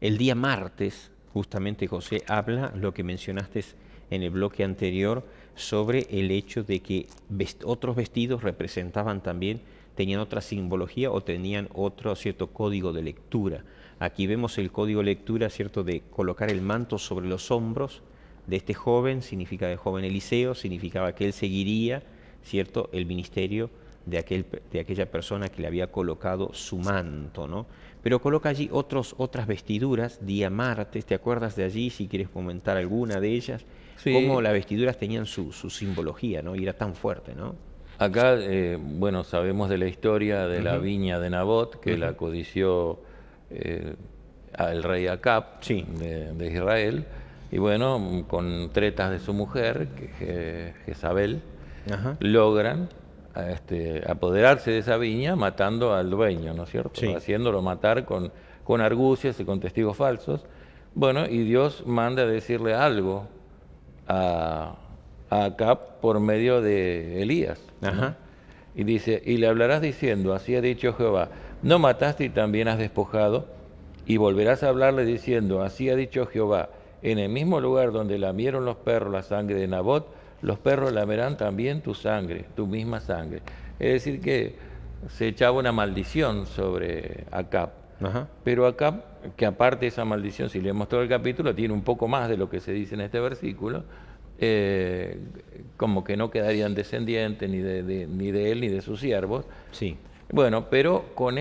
El día martes, justamente José habla lo que mencionaste en el bloque anterior sobre el hecho de que otros vestidos representaban también, tenían otra simbología o tenían otro cierto código de lectura. Aquí vemos el código de lectura, ¿cierto?, de colocar el manto sobre los hombros de este joven, significa de joven Eliseo, significaba que él seguiría, ¿cierto?, el ministerio de aquella persona que le había colocado su manto, ¿no? Pero coloca allí otras vestiduras, día martes, ¿te acuerdas de allí? Si quieres comentar alguna de ellas, cómo Sí, las vestiduras tenían su simbología, ¿no? Y era tan fuerte, ¿no? acá, bueno, sabemos de la historia de la Ujú, viña de Nabot, que ujú. la codició eh, al rey Acab Sí, de Israel, y bueno, con tretas de su mujer, Jezabel, ajá, logran apoderarse de esa viña matando al dueño, ¿no es cierto? sí, Haciéndolo matar con argucias y con testigos falsos. Bueno, y Dios manda a decirle algo a, a Acab por medio de Elías, ¿no? ajá, Y dice, y le hablarás diciendo, así ha dicho Jehová, no mataste y también has despojado, y volverás a hablarle diciendo, así ha dicho Jehová, en el mismo lugar donde lamieron los perros la sangre de Nabot, los perros lamerán también tu sangre, tu misma sangre. Es decir, que se echaba una maldición sobre Acab. ajá. Pero Acab, que aparte de esa maldición, si leemos todo el capítulo, tiene un poco más de lo que se dice en este versículo, eh, como que no quedarían descendientes ni de él ni de sus siervos. Sí, Bueno, pero con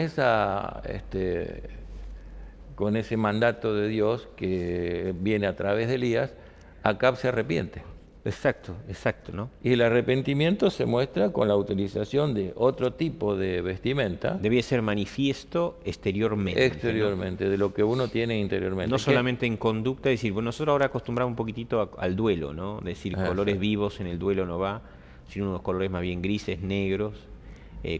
ese mandato de Dios que viene a través de Elías, Acab se arrepiente. exacto, exacto, ¿no? Y el arrepentimiento se muestra con la utilización de otro tipo de vestimenta Debía ser manifiesto exteriormente, ¿no? exteriormente, de lo que uno tiene No interiormente. solamente en conducta, decir, bueno, nosotros ahora acostumbramos un poquitito al duelo, ¿no? Decir, colores Exacto. vivos en el duelo no va, sino unos colores más bien grises, negros,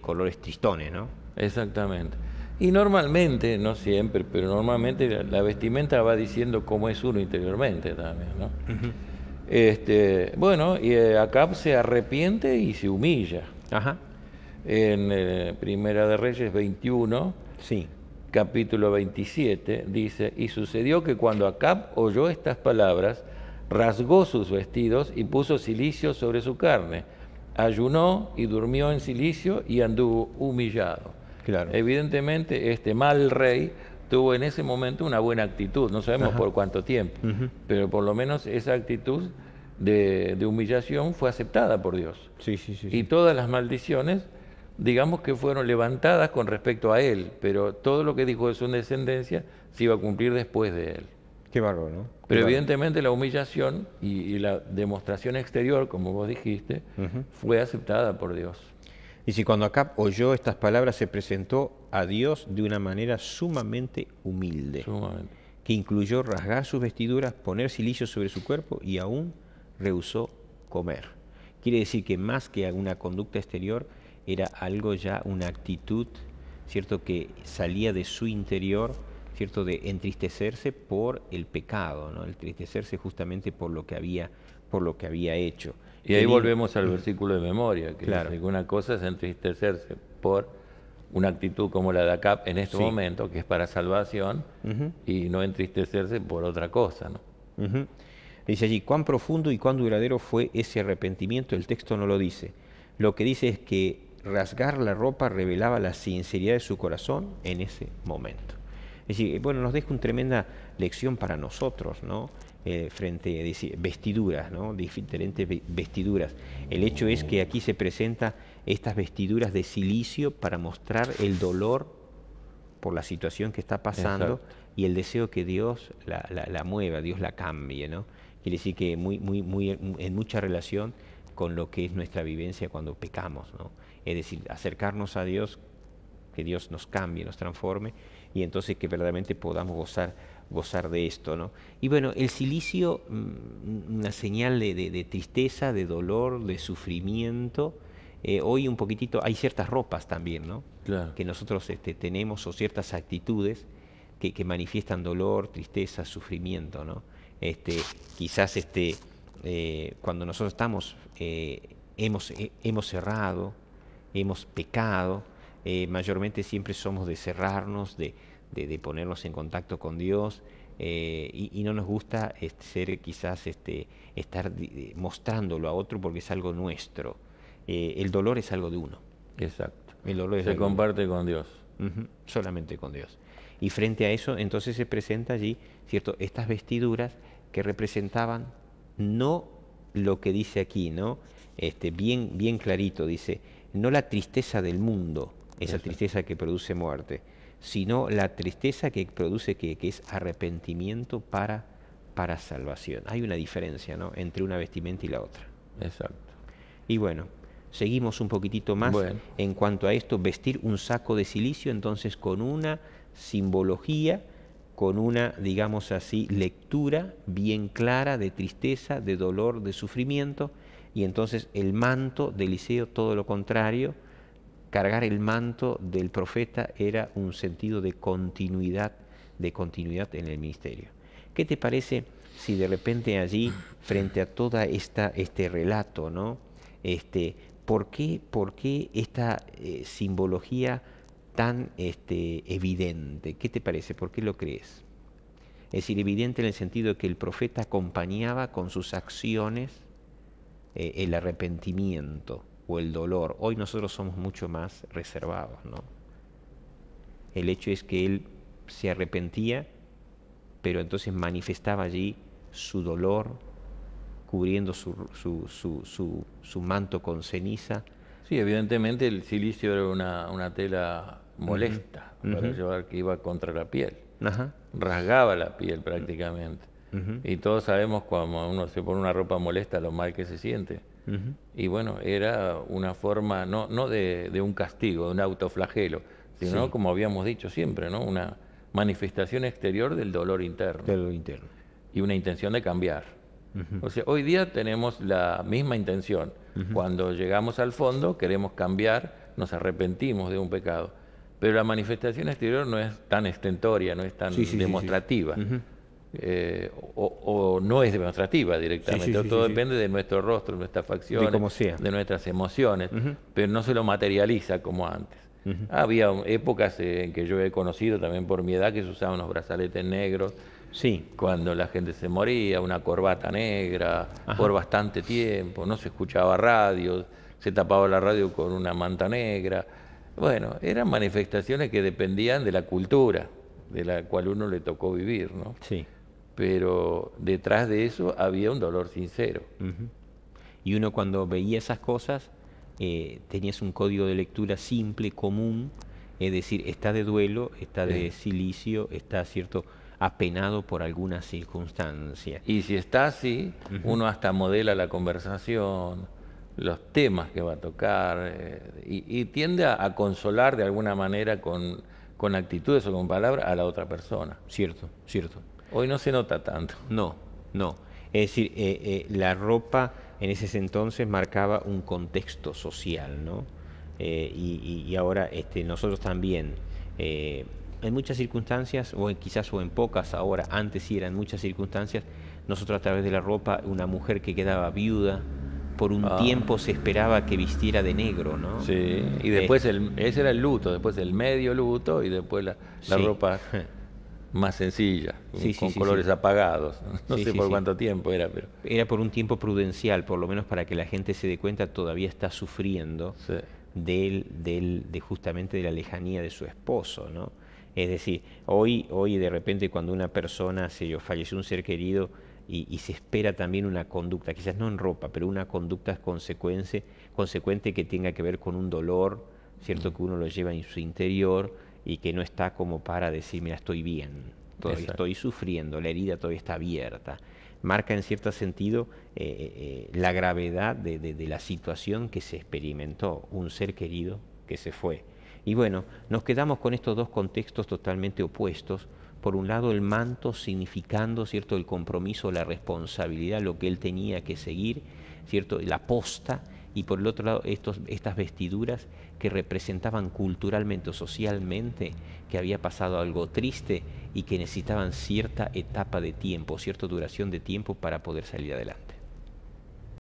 colores tristones, ¿no? Exactamente. Y normalmente, no siempre, pero normalmente la vestimenta va diciendo cómo es uno interiormente también, ¿no? Ujú. Bueno, y Acab se arrepiente y se humilla. Ajá, En Primera de Reyes 21, sí, capítulo 27, dice, y sucedió que cuando Acab oyó estas palabras, rasgó sus vestidos y puso cilicio sobre su carne. Ayunó y durmió en cilicio y anduvo humillado. claro. Evidentemente, este mal rey tuvo en ese momento una buena actitud, no sabemos Ajá, por cuánto tiempo, ujú. pero por lo menos esa actitud de humillación fue aceptada por Dios. Sí, sí, sí, Y sí. todas las maldiciones, digamos que fueron levantadas con respecto a él, pero todo lo que dijo de su descendencia se iba a cumplir después de él. Qué bárbaro, ¿no? Qué Pero bárbaro. evidentemente la humillación y la demostración exterior, como vos dijiste, Ujú. fue aceptada por Dios. Y si cuando Acab oyó estas palabras se presentó a Dios de una manera sumamente humilde, Sumamente. que incluyó rasgar sus vestiduras, poner cilicio sobre su cuerpo y aún rehusó comer. Quiere decir que más que una conducta exterior, era algo ya, una actitud, ¿cierto?, que salía de su interior, ¿cierto?, de entristecerse por el pecado, ¿no? Entristecerse justamente por lo que había hecho. Y Qué ahí lindo. volvemos al versículo de memoria, que Claro, dice que una cosa es entristecerse por una actitud como la de Acab en este sí. momento, que es para salvación, Ujú. y no entristecerse por otra cosa, ¿no? Ujú. Dice allí, cuán profundo y cuán duradero fue ese arrepentimiento, el texto no lo dice. Lo que dice es que rasgar la ropa revelaba la sinceridad de su corazón en ese momento. Es decir, bueno, nos deja una tremenda lección para nosotros, ¿no? Frente a vestiduras, ¿no? Diferentes vestiduras. El hecho es que aquí se presenta estas vestiduras de silicio para mostrar el dolor por la situación que está pasando Exacto. y el deseo que Dios la mueva, Dios la cambie, ¿no? Quiere decir que muy en mucha relación con lo que es nuestra vivencia cuando pecamos, ¿no? Es decir, acercarnos a Dios, que Dios nos cambie, nos transforme y entonces que verdaderamente podamos gozar de esto, ¿no? Y bueno, el silicio, una señal de tristeza, de dolor, de sufrimiento. Hoy un poquitito, hay ciertas ropas también, ¿no?, Claro. que nosotros tenemos, o ciertas actitudes que manifiestan dolor, tristeza, sufrimiento, ¿no? Este, quizás cuando nosotros hemos errado, hemos pecado, mayormente siempre somos de cerrarnos, de ponernos en contacto con Dios, y no nos gusta ser quizás estar mostrándolo a otro porque es algo nuestro. El dolor es algo de uno. Exacto. El dolor es Se algo de uno. comparte con Dios. Solamente con Dios. Y frente a eso, entonces se presenta allí, ¿cierto? Estas vestiduras que representaban no lo que dice aquí, ¿no? Bien clarito, dice, no la tristeza del mundo, esa tristeza que produce muerte, sino la tristeza que produce que es arrepentimiento para salvación. Hay una diferencia, ¿no?, entre una vestimenta y la otra. Exacto. Y bueno, seguimos un poquitito más Bueno. en cuanto a esto, vestir un saco de silicio, entonces con una simbología, con una, digamos así, lectura bien clara de tristeza, de dolor, de sufrimiento, y entonces el manto de Eliseo, todo lo contrario. Cargar el manto del profeta era un sentido de continuidad en el ministerio. ¿Qué te parece si de repente allí, frente a toda este relato, ¿no? ¿Por qué esta simbología tan evidente? ¿Qué te parece? ¿Por qué lo crees? Es decir, evidente en el sentido de que el profeta acompañaba con sus acciones el arrepentimiento o el dolor. Hoy nosotros somos mucho más reservados, ¿no? El hecho es que él se arrepentía, pero entonces manifestaba allí su dolor, cubriendo su manto con ceniza. Sí, evidentemente el silicio era una tela molesta para llevar, que iba contra la piel. Ajá. Rasgaba la piel prácticamente. Y todos sabemos cuando uno se pone una ropa molesta lo mal que se siente. Y bueno, era una forma no de un castigo, de un autoflagelo, sino, Sí, como habíamos dicho siempre, ¿no?, una manifestación exterior del dolor interno de lo interno. y una intención de cambiar. O sea, hoy día tenemos la misma intención. Cuando llegamos al fondo queremos cambiar, nos arrepentimos de un pecado, pero la manifestación exterior no es tan estentoria, no es tan demostrativa. O no es demostrativa directamente, todo depende de nuestro rostro, de nuestras facciones, De como sea. de nuestras emociones, pero no se lo materializa como antes. Había épocas en que yo he conocido también por mi edad que se usaban los brazaletes negros, Sí. cuando la gente se moría, una corbata negra, por bastante tiempo, no se escuchaba radio, se tapaba la radio con una manta negra. Bueno, eran manifestaciones que dependían de la cultura de la cual uno le tocó vivir, ¿no? Sí. Pero detrás de eso había un dolor sincero. Y uno cuando veía esas cosas, tenías un código de lectura simple, común, es decir, está de duelo, está de silicio, está, cierto, apenado por alguna circunstancia. Y si está así, uno hasta modela la conversación, los temas que va a tocar, y tiende a consolar de alguna manera con actitudes o con palabras a la otra persona. Cierto, cierto. Hoy no se nota tanto. No, no. Es decir, la ropa en ese entonces marcaba un contexto social, ¿no? Y ahora nosotros también, en muchas circunstancias, quizás o en pocas, ahora, antes sí eran muchas circunstancias, nosotros a través de la ropa, una mujer que quedaba viuda, por un tiempo se esperaba que vistiera de negro, ¿no? Sí, y después ese era el luto, después el medio luto y después la ropa más sencilla, con colores apagados. No sé por cuánto tiempo era, pero... Era por un tiempo prudencial, por lo menos para que la gente se dé cuenta, todavía está sufriendo de justamente de la lejanía de su esposo, ¿no? Es decir, hoy de repente cuando una persona falleció un ser querido y se espera también una conducta, quizás no en ropa, pero una conducta consecuente que tenga que ver con un dolor, ¿cierto? Que uno lo lleva en su interior y que no está como para decir, mira, estoy bien, todavía estoy sufriendo, la herida todavía está abierta. Marca en cierto sentido la gravedad de la situación que se experimentó, un ser querido que se fue. Y bueno, nos quedamos con estos dos contextos totalmente opuestos. Por un lado, el manto significando, ¿cierto?, el compromiso, la responsabilidad, lo que él tenía que seguir, ¿cierto?, la posta, y por el otro lado, estas vestiduras que representaban culturalmente o socialmente que había pasado algo triste y que necesitaban cierta etapa de tiempo, cierta duración de tiempo para poder salir adelante.